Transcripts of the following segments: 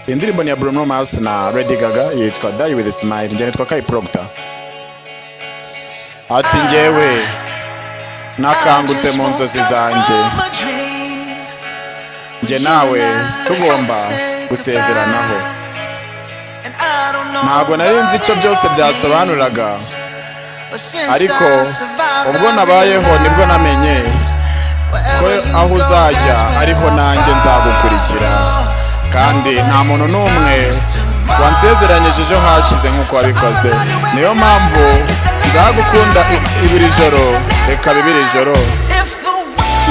indirimbo ni ya Bruno Mars na Lady Gaga yitwa Die With A Smile. Njye nitwa Kai Proctor. Ati njyewe nakangutse mu nzozi zanjye, njye nawe tugomba gusezeranaho. Ntabwo nari nzi icyo byose byasobanuraga, ariko ubwo nabayeho nibwo namenye ko aho uzajya ariho nanjye nzagukurikira, kandi nta muntu n'umwe wansezeranyije ejo hashize nk'uko wabikoze. Niyo mpamvu nzagukunda buri joro, reka bibiri joro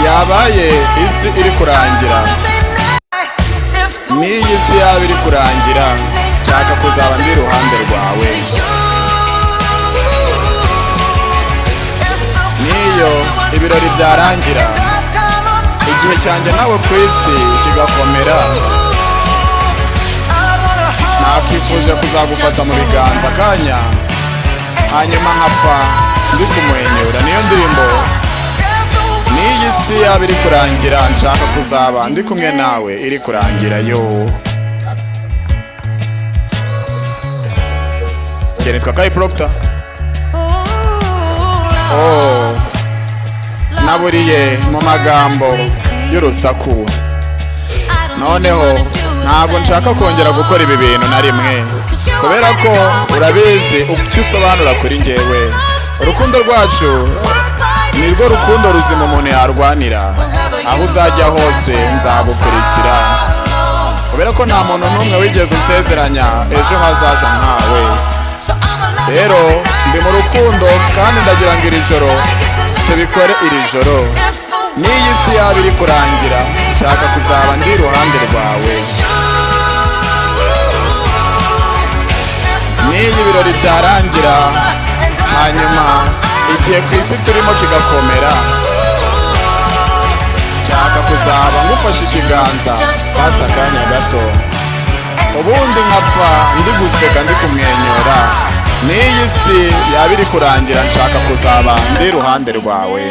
yabaye isi iri kurangira, n'iyi si yaba iri kurangira, nshaka kuzaba ndi iruhande rwawe. Niyo ibirori byarangira, igihe cyanjye nawe ku isi kigakomera, nakifuje kuzagufata mu biganza akanya, hanyuma nkapfa ndi kumwenyura. Niyo ndirimbo n'iyi si yaba iri kurangira, nshaka kuzaba ndi kumwe nawe iri kurangira. Yo njye nitwa Kai Proctor. Naburiye mu magambo y'urusaku, noneho ntabwo nshaka kongera gukora ibi bintu na rimwe, kubera ko urabizi icyo usobanura kuri njyewe. Urukundo rwacu ni rwo rukundo ruzima umuntu yarwanira. Aho uzajya hose nzagukurikira, kubera ko nta muntu n'umwe wigeze unsezeranya ejo hazaza nkawe. Rero ndi mu rukundo, kandi ndagira ngo iri joro tubikore iri joro. N'iyi si yaba iri kurangira, nshaka kuzaba ndi iruhande rwawe. N'iyi ibirori byarangira, hanyuma igihe ku isi turimo kigakomera, nshaka kuzaba ngufashe ikiganza hasi akanya gato, ubundi nkapfa ndi guseka ndi kumwenyura. N'iyi si yaba iri kurangira, nshaka kuzaba ndi iruhande rwawe.